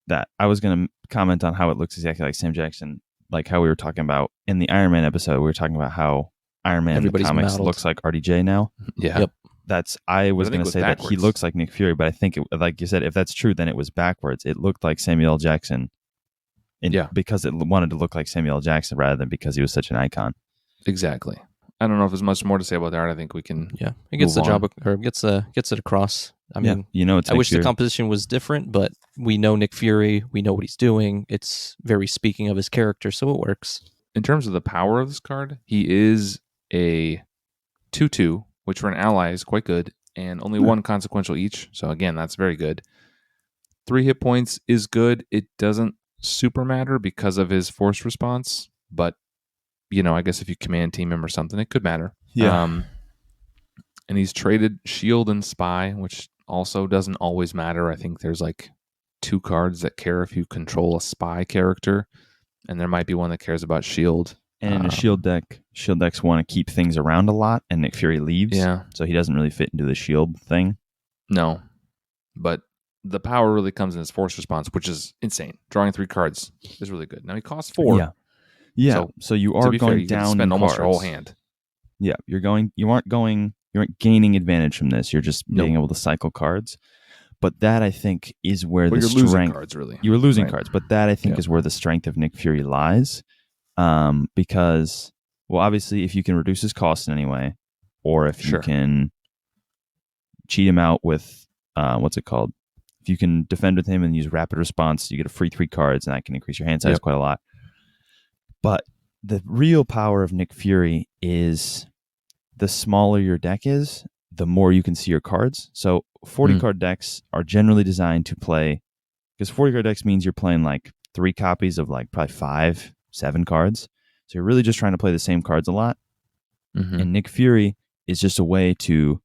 that. I was going to comment on how it looks exactly like Sam Jackson, like how we were talking about in the Iron Man episode. We were talking about how Iron Man in the Everybody's comics modeled. looks like RDJ now. Yeah. Yep. I was But I think going it to was say that he backwards. looks like Nick Fury, but I think, like you said, if that's true, then it was backwards. It looked like Samuel L. Jackson. Because it wanted to look like Samuel L. Jackson rather than because he was such an icon. Exactly. I don't know if there's much more to say about that. I think we can. Yeah, it gets move the on. job or gets it across. I mean, it's I Nick wish Fury. the composition was different, but we know Nick Fury. We know what he's doing. It's very speaking of his character, so it works. In terms of the power of this card, he is a 2/2, which for an ally is quite good, and only one consequential each. So again, that's very good. 3 hit points is good. It doesn't super matter because of his force response, but I guess if you command team him or something, it could matter. Yeah. And he's traded Shield and Spy, which also doesn't always matter. I think there's like 2 cards that care if you control a Spy character, and there might be one that cares about Shield. And in a Shield decks want to keep things around a lot, and Nick Fury leaves. Yeah. So he doesn't really fit into the Shield thing. No, but the power really comes in his force response, which is insane. Drawing 3 cards is really good. Now he costs 4. Yeah. So you are to be fair, going you get to down spend in almost your whole cards. hand. Yeah, you aren't gaining advantage from this. You're just being able to cycle cards. But that, I think, is where Well, the you're losing strength... cards, really. You were losing Right. cards, but that, I think, Yeah. is where the strength of Nick Fury lies. Because, well, obviously, if you can reduce his cost in any way, or if you Sure. can cheat him out with, what's it called? If you can defend with him and use rapid response, you get a free 3 cards, and that can increase your hand size quite a lot. But the real power of Nick Fury is the smaller your deck is, the more you can see your cards. So 40 card decks are generally designed to play, because 40 card decks means you're playing like 3 copies of like probably 5, 7 cards. So you're really just trying to play the same cards a lot. And Nick Fury is just a way to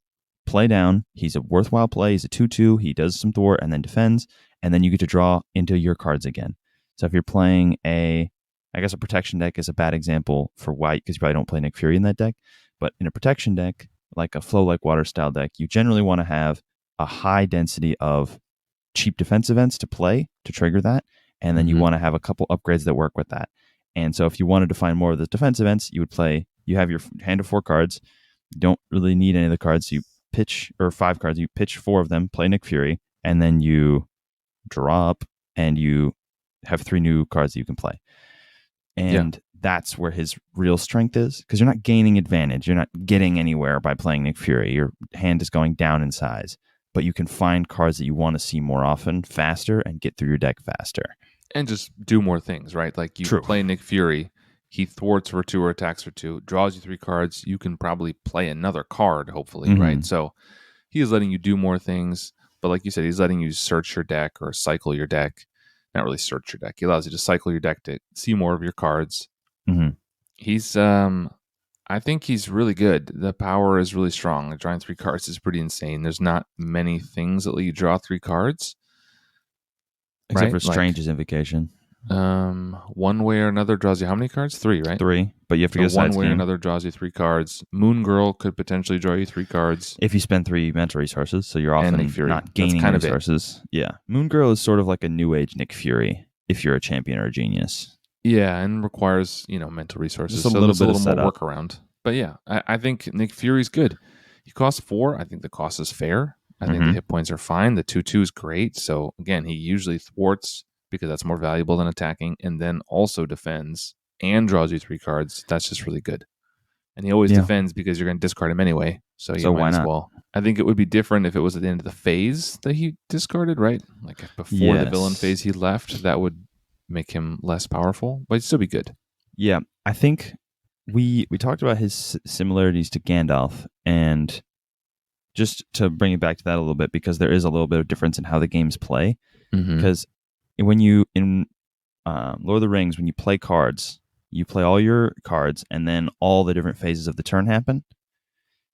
play down. He's a worthwhile play. He's a 2/2. He does some thwart and then defends. And then you get to draw into your cards again. So if you're playing I guess a protection deck is a bad example for white, because you probably don't play Nick Fury in that deck. But in a protection deck, like a Flow Like Water style deck, you generally want to have a high density of cheap defense events to play to trigger that. And then you want to have a couple upgrades that work with that. And so if you wanted to find more of the defense events, you have your hand of 4 cards. You don't really need any of the cards. So you pitch, or 5 cards, you pitch 4 of them, play Nick Fury, and then you draw up and you have 3 new cards that you can play. And that's where his real strength is, because you're not gaining advantage. You're not getting anywhere by playing Nick Fury. Your hand is going down in size, but you can find cards that you want to see more often, faster, and get through your deck faster. And just do more things, right? Like you play Nick Fury, he thwarts for 2 or attacks for 2, draws you 3 cards. You can probably play another card, hopefully, right? So he is letting you do more things. But like you said, he's letting you search your deck or cycle your deck. Not really search your deck. He allows you to cycle your deck to see more of your cards. He's, I think he's really good. The power is really strong. Drawing 3 cards is pretty insane. There's not many things that let you draw 3 cards. Except for Strange's Invocation. One way or another draws you how many cards? 3, right? 3, but you have to get a one side way or scheme. another draws you 3 cards. Moon Girl could potentially draw you 3 cards if you spend 3 mental resources, so you're often not gaining kind resources. Yeah, Moon Girl is sort of like a new age Nick Fury if you're a champion or a genius. Yeah, and requires mental resources. Just a little bit of more workaround. But yeah, I think Nick Fury's good. He costs 4. I think the cost is fair. I think the hit points are fine. The 2/2 is great. So again, he usually thwarts because that's more valuable than attacking, and then also defends and draws you 3 cards. That's just really good. And he always defends because you're going to discard him anyway. So you might as well. I think it would be different if it was at the end of the phase that he discarded, right? Like if before the villain phase he left, that would make him less powerful, but he'd still be good. Yeah, I think we talked about his similarities to Gandalf, and just to bring it back to that a little bit, because there is a little bit of difference in how the games play. Because when you, in Lord of the Rings, when you play cards, you play all your cards, and then all the different phases of the turn happen.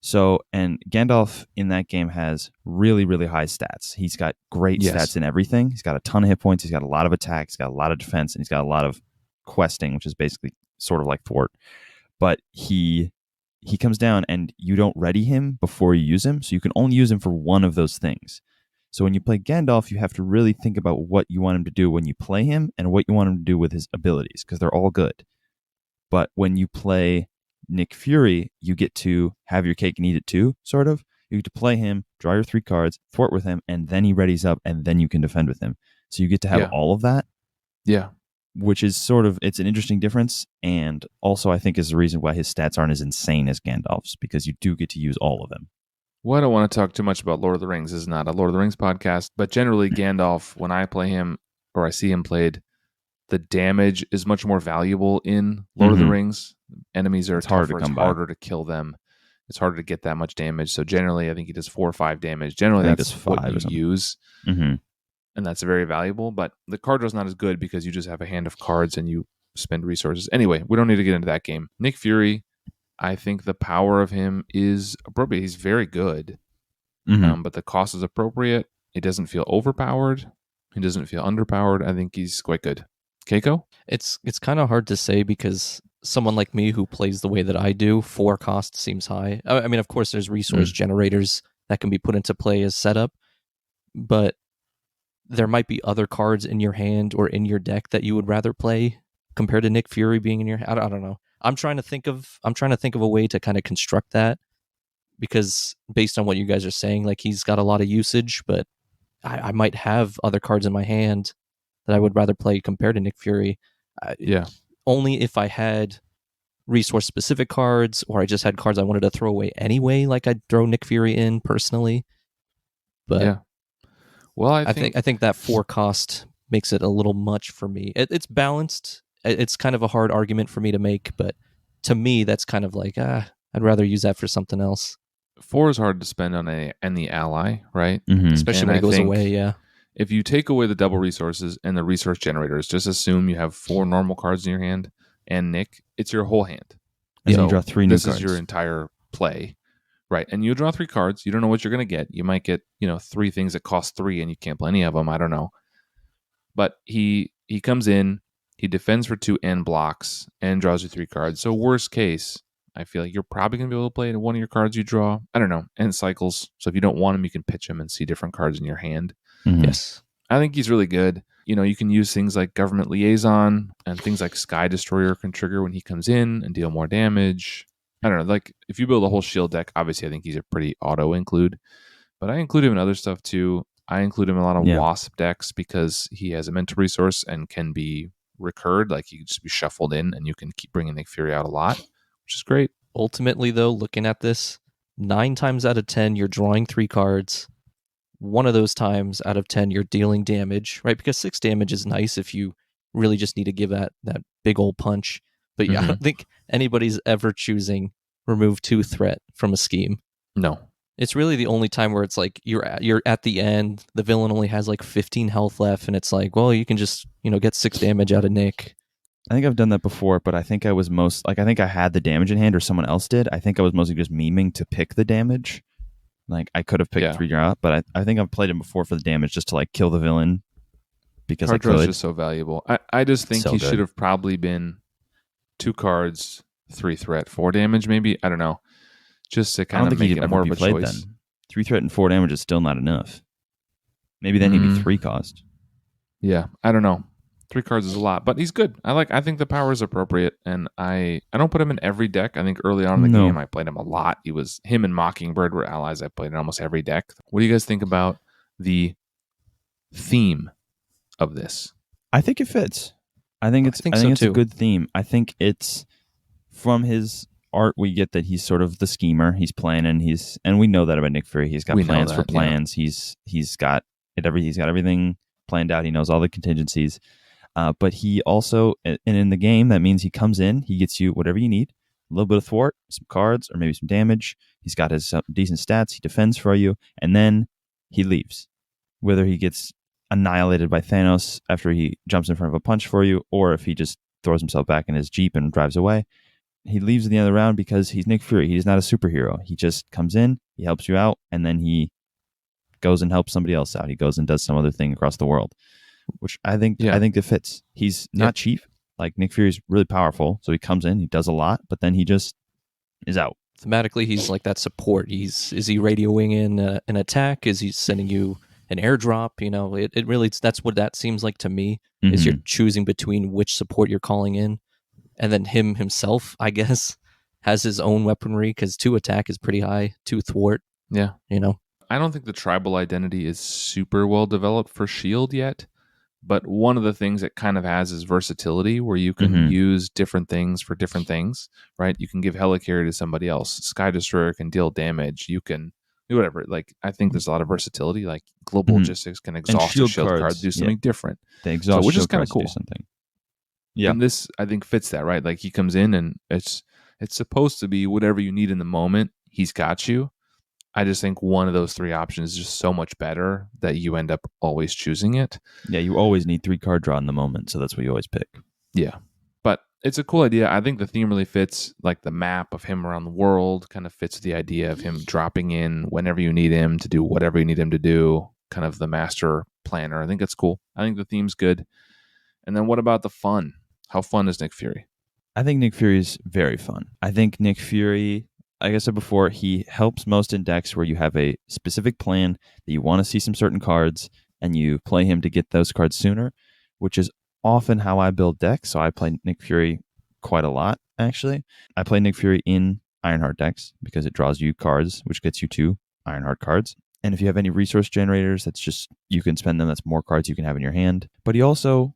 So, and Gandalf in that game has really, really high stats. He's got great stats in everything. He's got a ton of hit points. He's got a lot of attacks. He's got a lot of defense, and he's got a lot of questing, which is basically sort of like thwart. But he comes down, and you don't ready him before you use him, so you can only use him for one of those things. So when you play Gandalf, you have to really think about what you want him to do when you play him and what you want him to do with his abilities, because they're all good. But when you play Nick Fury, you get to have your cake and eat it too, sort of. You get to play him, draw your 3 cards, thwart with him, and then he readies up, and then you can defend with him. So you get to have all of that. Yeah. Which is sort of, it's an interesting difference, and also I think is the reason why his stats aren't as insane as Gandalf's, because you do get to use all of them. Well, I don't want to talk too much about Lord of the Rings. This is not a Lord of the Rings podcast, but generally Gandalf, when I play him or I see him played, the damage is much more valuable in Lord of the Rings. Enemies are tougher, it's harder to kill them. It's harder to get that much damage. So generally, I think he does 4 or 5 damage. Generally, that's what you use. And that's very valuable. But the card draw is not as good because you just have a hand of cards and you spend resources. Anyway, we don't need to get into that game. Nick Fury, I think the power of him is appropriate. He's very good. But the cost is appropriate. It doesn't feel overpowered. He doesn't feel underpowered. I think he's quite good. Keiko? It's kind of hard to say because someone like me who plays the way that I do, 4 cost seems high. I mean, of course, there's resource generators that can be put into play as setup, but there might be other cards in your hand or in your deck that you would rather play compared to Nick Fury being in your hand. I don't know. I'm trying to think of a way to kind of construct that, because based on what you guys are saying, like he's got a lot of usage, but I might have other cards in my hand that I would rather play compared to Nick Fury. Yeah. Only if I had resource specific cards, or I just had cards I wanted to throw away anyway, like I'd throw Nick Fury in personally. But Yeah. Well, I I think think that 4 cost makes it a little much for me. It's balanced. It's kind of a hard argument for me to make, but to me, that's kind of like I'd rather use that for something else. 4 is hard to spend on any ally, right? Mm-hmm. Especially And when I it goes think away. Yeah. if you take away the double resources and the resource generators, just assume you have 4 normal cards in your hand and Nick, it's your whole hand. And So you draw 3 new this cards. is your entire play, right? And you draw 3 cards. You don't know what you're going to get. You might get 3 things that cost 3 and you can't play any of them. I don't know. But he comes in, he defends for 2 and blocks and draws you 3 cards. So worst case, I feel like you're probably going to be able to play one of your cards you draw. I don't know. And cycles. So if you don't want them, you can pitch them and see different cards in your hand. Mm-hmm. Yes. I think he's really good. You can use things like Government Liaison, and things like Sky Destroyer can trigger when he comes in and deal more damage. I don't know. Like, if you build a whole shield deck, obviously I think he's a pretty auto include. But I include him in other stuff too. I include him in a lot of Wasp decks because he has a mental resource and can be recurred. Like, he can just be shuffled in and you can keep bringing Nick Fury out a lot, which is great. Ultimately, though, looking at this, 9 times out of 10, you're drawing 3 cards. One of those times out of 10, you're dealing damage, right? Because 6 damage is nice if you really just need to give that big old punch. But yeah, I don't think anybody's ever choosing remove 2 threat from a scheme. No. It's really the only time where it's like you're at the end, the villain only has like 15 health left, and it's like, well, you can just get 6 damage out of Nick. I think I've done that before, but I think I was I think I had the damage in hand or someone else did. I think I was mostly just memeing to pick the damage. Like, I could have picked 3 out, but I think I've played him before for the damage, just to like kill the villain because card draw is could. just so valuable. I just think he should have probably been 2 cards, 3 threat, 4 damage maybe. I don't know. Just to kind of make it more of a choice. Then. 3 threat and 4 damage is still not enough. Maybe then he'd be 3 cost. Yeah, I don't know. 3 cards is a lot, but he's good. I think the power is appropriate, and I don't put him in every deck. I think early on in the game I played him a lot. Him and Mockingbird were allies I played in almost every deck. What do you guys think about the theme of this? I think it fits. I think it's a good theme. I think it's from his art we get that he's sort of the schemer. He's planning. And we know that about Nick Fury. He's got plans for plans. Yeah. He's got everything planned out. He knows all the contingencies. But he also, and in the game, that means he comes in, he gets you whatever you need, a little bit of thwart, some cards, or maybe some damage. He's got his decent stats. He defends for you, and then he leaves. Whether he gets annihilated by Thanos after he jumps in front of a punch for you, or if he just throws himself back in his Jeep and drives away, he leaves at the end of the round because he's Nick Fury. He's not a superhero. He just comes in, he helps you out, and then he goes and helps somebody else out. He goes and does some other thing across the world, which I think it fits. He's not cheap. Like, Nick Fury's really powerful, so he comes in, he does a lot, but then he just is out. Thematically, he's like that support. Is he radioing in an attack? Is he sending you an airdrop? It really, that's what that seems like to me. Is you're choosing between which support you're calling in. And then himself, I guess, has his own weaponry because 2 attack is pretty high, 2 thwart. Yeah. I don't think the tribal identity is super well developed for S.H.I.E.L.D. yet, but one of the things it kind of has is versatility, where you can use different things for different things, right? You can give Helicarrier to somebody else. Sky Destroyer can deal damage. You can do whatever. Like, I think there's a lot of versatility. Like, Global Logistics can exhaust a shield card, do something different. They exhaust which is kind of cool. Do something. Yeah. And this, I think, fits that, right? Like, he comes in and it's supposed to be whatever you need in the moment. He's got you. I just think one of those 3 options is just so much better that you end up always choosing it. Yeah, you always need 3 card draw in the moment, so that's what you always pick. Yeah. But it's a cool idea. I think the theme really fits. Like, the map of him around the world kind of fits the idea of him dropping in whenever you need him to do whatever you need him to do, kind of the master planner. I think it's cool. I think the theme's good. And then what about the fun? How fun is Nick Fury? I think Nick Fury is very fun. I think Nick Fury, like I said before, he helps most in decks where you have a specific plan that you want to see some certain cards, and you play him to get those cards sooner, which is often how I build decks. So I play Nick Fury quite a lot, actually. I play Nick Fury in Ironheart decks because it draws you cards, which gets you 2 Ironheart cards. And if you have any resource generators, that's just, you can spend them. That's more cards you can have in your hand. But he also,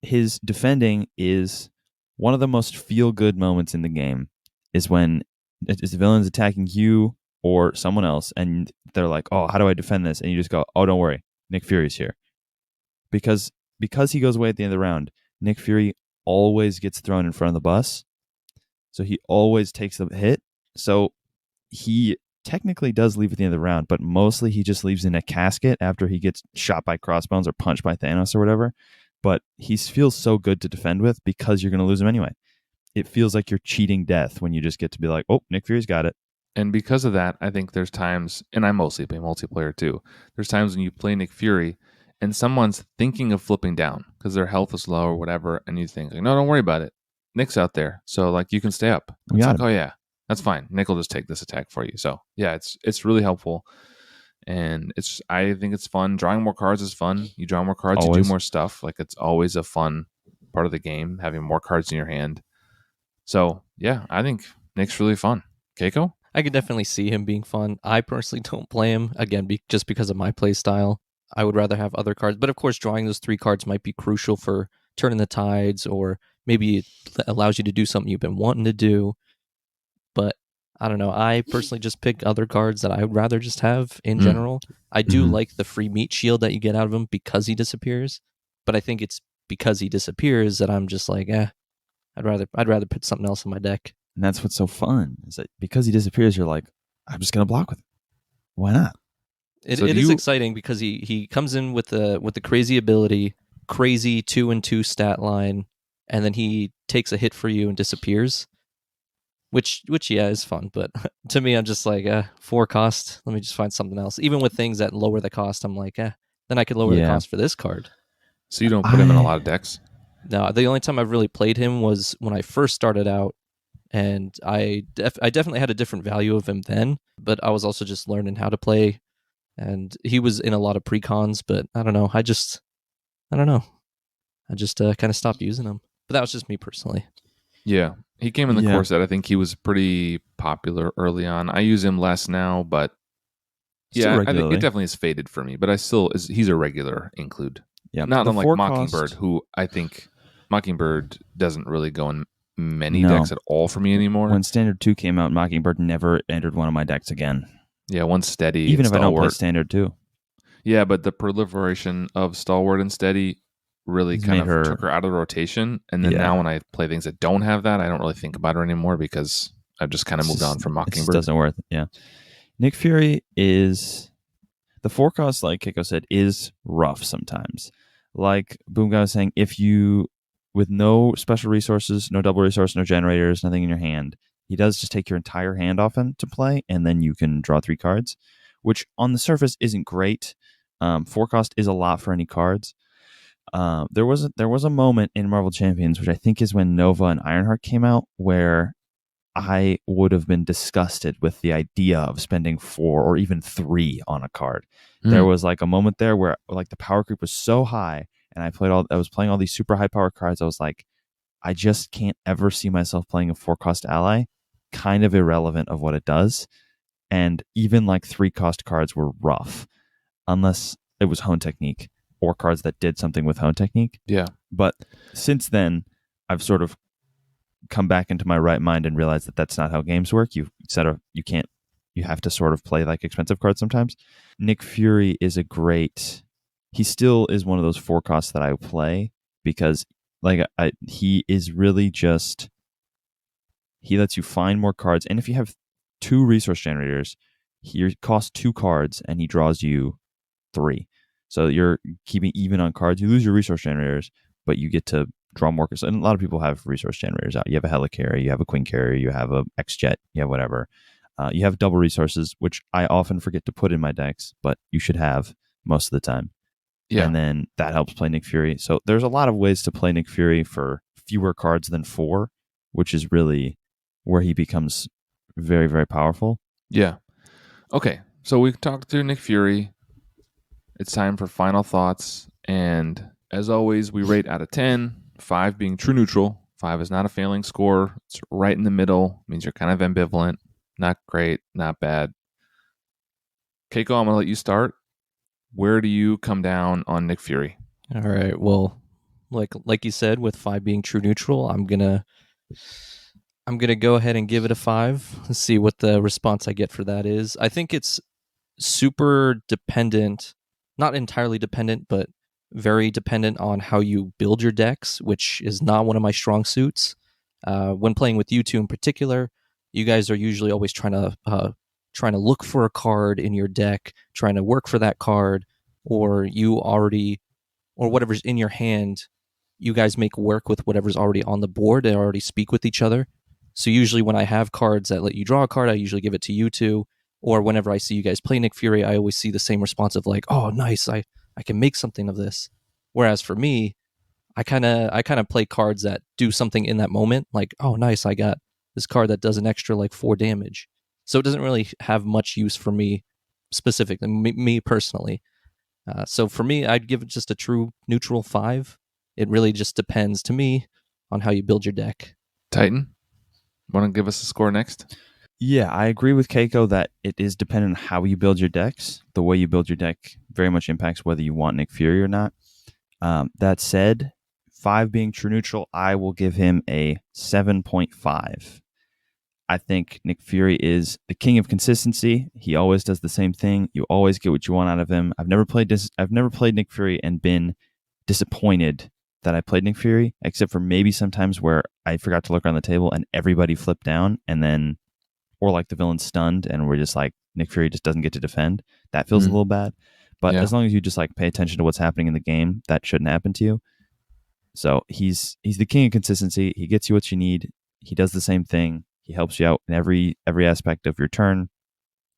his defending is one of the most feel-good moments in the game is when it's the villain's attacking you or someone else, and they're like, oh, how do I defend this? And you just go, oh, don't worry, Nick Fury's here. Because he goes away at the end of the round, Nick Fury always gets thrown in front of the bus. So he always takes the hit. So he technically does leave at the end of the round, but mostly he just leaves in a casket after he gets shot by crossbones or punched by Thanos or whatever. But he feels so good to defend with because you're going to lose him anyway. It feels like you're cheating death when you just get to be like, oh, Nick Fury's got it. And because of that, I think there's times, and I mostly play multiplayer too, there's times when you play Nick Fury and someone's thinking of flipping down because their health is low or whatever, and you think, like, no, don't worry about it. Nick's out there. So, like, you can stay up. It's like, oh, yeah, that's fine. Nick will just take this attack for you. So, yeah, it's really helpful. And I think it's fun. Drawing more cards is fun. You draw more cards, Always. you do more stuff. Like, it's always a fun part of the game, having more cards in your hand. So, yeah, I think Nick's really fun. Keiko? I could definitely see him being fun. I personally don't play him, again, just because of my play style. I would rather have other cards. But of course, drawing those 3 cards might be crucial for turning the tides, or maybe it allows you to do something you've been wanting to do. But I don't know. I personally just pick other cards that I would rather just have in general. I do like the free meat shield that you get out of him because he disappears. But I think it's because he disappears that I'm just like, I'd rather put something else in my deck. And that's what's so fun, is that because he disappears, you're like, I'm just going to block with him. Why not? It is exciting because he comes in with the crazy ability, crazy 2-2 stat line, and then he takes a hit for you and disappears. Which yeah, is fun. But to me, I'm just like, 4 cost. Let me just find something else. Even with things that lower the cost, I'm like, then I could lower the cost for this card. So you don't put him in a lot of decks? No, the only time I've really played him was when I first started out. And I definitely had a different value of him then, but I was also just learning how to play. And he was in a lot of precons, but I don't know. I just kind of stopped using him. But that was just me personally. Yeah. He came in the core set. I think he was pretty popular early on. I use him less now, but yeah, I think it definitely has faded for me. But he's a regular include. Yeah. Not unlike Mockingbird, who I think Mockingbird doesn't really go in many decks at all for me anymore. When Standard 2 came out, Mockingbird never entered one of my decks again. Yeah, one's Steady. Even if I don't play Standard 2. Yeah, but the proliferation of Stalwart and Steady really kind of took her out of the rotation. And then now when I play things that don't have that, I don't really think about her anymore because I've just kind of moved on from Mockingbird. It doesn't work. Yeah. Nick Fury is... The 4 cost, like Keiko said, is rough sometimes. Like Boom Guy was saying, if you... With no special resources, no double resource, no generators, nothing in your hand, he does just take your entire hand off him to play, and then you can draw 3 cards, which on the surface isn't great. 4 cost is a lot for any cards. There was a moment in Marvel Champions, which I think is when Nova and Ironheart came out, where I would have been disgusted with the idea of spending 4 or even 3 on a card. There was like a moment there where like the power creep was so high, and I was playing all these super high power cards. I was like, I just can't ever see myself playing a 4 cost ally, kind of irrelevant of what it does. And even like 3 cost cards were rough, unless it was Hone Technique or cards that did something with Hone Technique. Yeah. But since then, I've sort of come back into my right mind and realized that that's not how games work. You have to sort of play like expensive cards sometimes. Nick Fury is he still is one of those 4 costs that I play because he is really just, he lets you find more cards. And if you have 2 resource generators, he costs 2 cards and he draws you 3. So you're keeping even on cards. You lose your resource generators, but you get to draw more. And a lot of people have resource generators out. You have a helicarrier, you have a queen carrier, you have a X-Jet, you have whatever. You have double resources, which I often forget to put in my decks, but you should have most of the time. Yeah. And then that helps play Nick Fury. So there's a lot of ways to play Nick Fury for fewer cards than 4, which is really where he becomes very, very powerful. Yeah. Okay. So we've talked through Nick Fury. It's time for final thoughts. And as always, we rate out of 10, 5 being true neutral. 5 is not a failing score. It's right in the middle. It means you're kind of ambivalent. Not great, not bad. Keiko, I'm gonna let you start. Where do you come down on Nick Fury? All right. Well, like you said, with 5 being true neutral, I'm gonna go ahead and give it a 5. Let's see what the response I get for that is. I think it's super dependent, not entirely dependent, but very dependent on how you build your decks, which is not one of my strong suits. When playing with you two in particular, you guys are usually always trying to look for a card in your deck, trying to work for that card, or you already or whatever's in your hand. You guys make work with whatever's already on the board. They already speak with each other. So usually when I have cards that let you draw a card, I usually give it to you two. Or whenever I see you guys play Nick Fury, I always see the same response of like, "Oh, nice! I can make something of this." Whereas for me, I kind of play cards that do something in that moment. Like, "Oh, nice! I got this card that does an extra like 4 damage." So it doesn't really have much use for me specifically, me personally. So for me, I'd give it just a true neutral 5. It really just depends to me on how you build your deck. Titan, want to give us a score next? Yeah, I agree with Keiko that it is dependent on how you build your decks. The way you build your deck very much impacts whether you want Nick Fury or not. That said, 5 being true neutral, I will give him a 7.5. I think Nick Fury is the king of consistency. He always does the same thing. You always get what you want out of him. I've never played Nick Fury and been disappointed that I played Nick Fury, except for maybe sometimes where I forgot to look around the table and everybody flipped down, and then or like the villain's stunned and we're just like Nick Fury just doesn't get to defend. That feels a little bad. But as long as you just like pay attention to what's happening in the game, that shouldn't happen to you. So he's the king of consistency. He gets you what you need. He does the same thing. He helps you out in every aspect of your turn.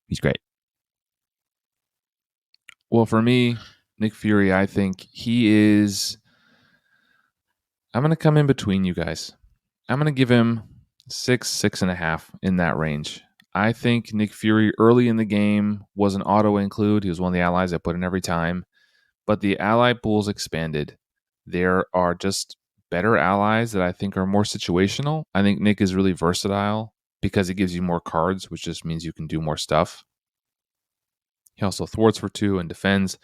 He's great. Well, for me, Nick Fury, I think he is. I'm going to come in between you guys. I'm going to give him 6.5 in that range. I think Nick Fury early in the game was an auto include. He was one of the allies I put in every time. But the ally pool's expanded. There are just better allies that I think are more situational. I think Nick is really versatile because it gives you more cards, which just means you can do more stuff. He also thwarts for 2 and defends.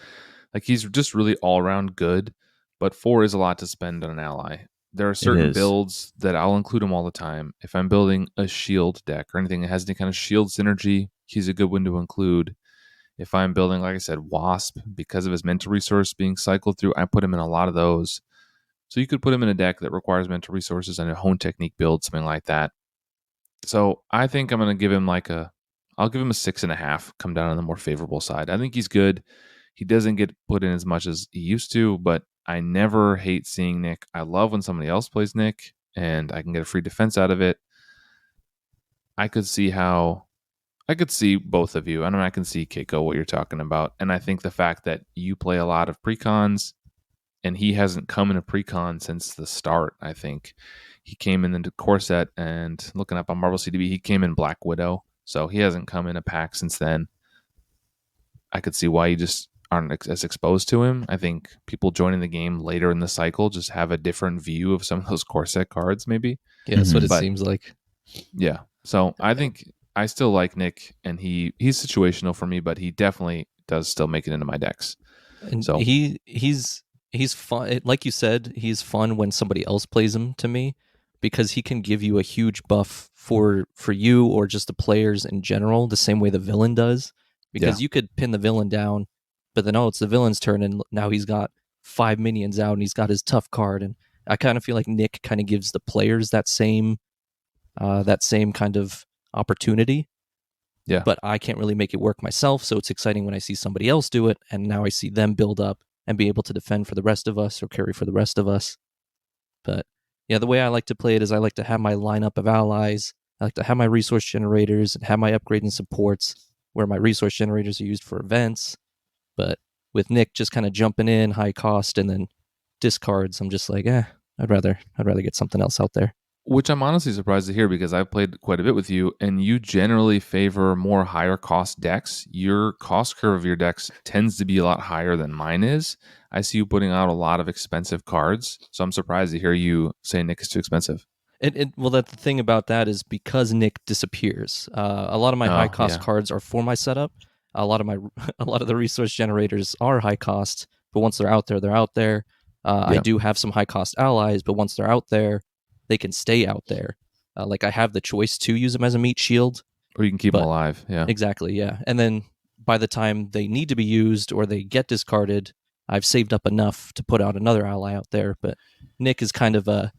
Like he's just really all around good, but 4 is a lot to spend on an ally. There are certain builds that I'll include him all the time. If I'm building a shield deck or anything that has any kind of shield synergy, he's a good one to include. If I'm building, like I said, Wasp, because of his mental resource being cycled through, I put him in a lot of those. So you could put him in a deck that requires mental resources and a hone technique build, something like that. So I think I'm going to give him I'll give him a 6.5, come down on the more favorable side. I think he's good. He doesn't get put in as much as he used to, but I never hate seeing Nick. I love when somebody else plays Nick and I can get a free defense out of it. I could see both of you. I can see, Keiko, what you're talking about. And I think the fact that you play a lot of precons and he hasn't come in a precon since the start, I think. He came in the core set, and looking up on Marvel CDB, he came in Black Widow. So he hasn't come in a pack since then. I could see why you just aren't as exposed to him. I think people joining the game later in the cycle just have a different view of some of those core set cards, maybe. Yeah, that's what it seems like. Yeah. So I think I still like Nick, and he's situational for me, but he definitely does still make it into my decks. And so he's fun. Like you said, he's fun when somebody else plays him to me, because he can give you a huge buff for you or just the players in general, the same way the villain does. Because you could pin the villain down, but then it's the villain's turn, and now he's got 5 minions out, and he's got his tough card. And I kind of feel like Nick kind of gives the players that same kind of opportunity. Yeah. But I can't really make it work myself, so it's exciting when I see somebody else do it, and now I see them build up and be able to defend for the rest of us or carry for the rest of us. But yeah, the way I like to play it is I like to have my lineup of allies. I like to have my resource generators and have my upgrade and supports, where my resource generators are used for events. But with Nick just kind of jumping in, high cost, and then discards, I'm just like, I'd rather get something else out there. Which I'm honestly surprised to hear, because I've played quite a bit with you, and you generally favor more higher cost decks. Your cost curve of your decks tends to be a lot higher than mine is. I see you putting out a lot of expensive cards, so I'm surprised to hear you say Nick is too expensive. Well, the thing about that is because Nick disappears. A lot of my high cost cards are for my setup. A lot of the resource generators are high cost, but once they're out there, they're out there. I do have some high cost allies, but once they're out there, they can stay out there. Like I have the choice to use them as a meat shield, Or you can keep them but alive. Yeah. exactly, yeah. And then by the time they need to be used or they get discarded, I've saved up enough to put out another ally out there. But Nick is kind of an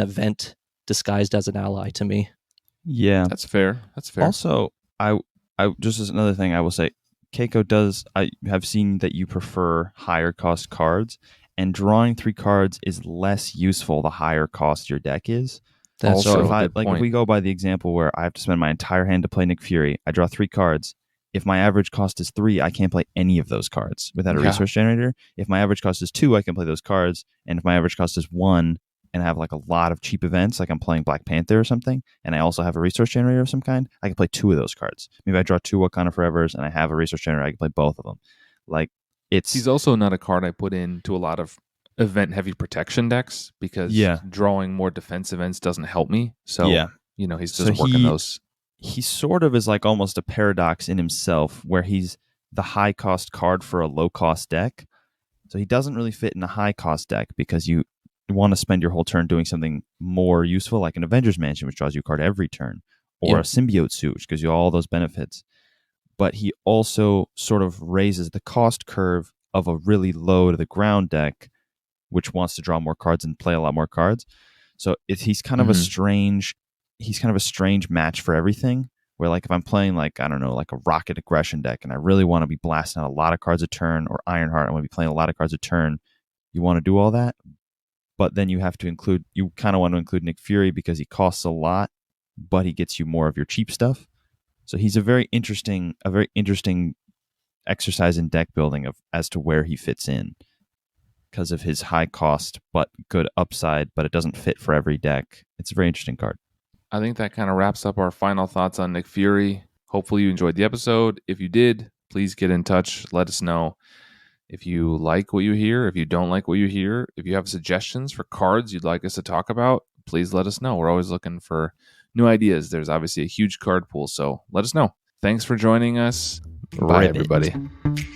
event disguised as an ally to me. Yeah. That's fair. Also, I just as another thing I will say, Keiko does. I have seen that you prefer higher cost cards, and drawing 3 cards is less useful the higher cost your deck is. That's So Also, if good point. we go by the example where I have to spend my entire hand to play Nick Fury, I draw 3 cards. If my average cost is 3, I can't play any of those cards without a Yeah. resource generator. If my average cost is 2, I can play those cards. And if my average cost is 1 and I have like a lot of cheap events, like I'm playing Black Panther or something, and I also have a resource generator of some kind, I can play 2 of those cards. Maybe I draw 2 Wakanda Forevers and I have a resource generator, I can play both of them. Like it's He's also not a card I put into a lot of event heavy protection decks because Yeah. drawing more defense events doesn't help me. So, Yeah. He's So just working those. he sort of is like almost a paradox in himself where he's the high cost card for a low cost deck. So he doesn't really fit in a high cost deck because you want to spend your whole turn doing something more useful, like an Avengers Mansion, which draws you a card every turn, or Yep. a symbiote suit, which gives you all those benefits. But he also sort of raises the cost curve of a really low to the ground deck, which wants to draw more cards and play a lot more cards. So he's kind of a strange match for everything. Where like if I'm playing like, I don't know, like a Rocket Aggression deck and I really want to be blasting out a lot of cards a turn, or Ironheart, I want to be playing a lot of cards a turn, you want to do all that. But then you kind of want to include Nick Fury because he costs a lot, but he gets you more of your cheap stuff. So he's a very interesting exercise in deck building as to where he fits in because of his high cost but good upside, but it doesn't fit for every deck. It's a very interesting card. I think that kind of wraps up our final thoughts on Nick Fury. Hopefully you enjoyed the episode. If you did, please get in touch. Let us know if you like what you hear, if you don't like what you hear, if you have suggestions for cards you'd like us to talk about, please let us know. We're always looking for new ideas. There's obviously a huge card pool, so let us know. Thanks for joining us. Bye, Ribbit. everybody.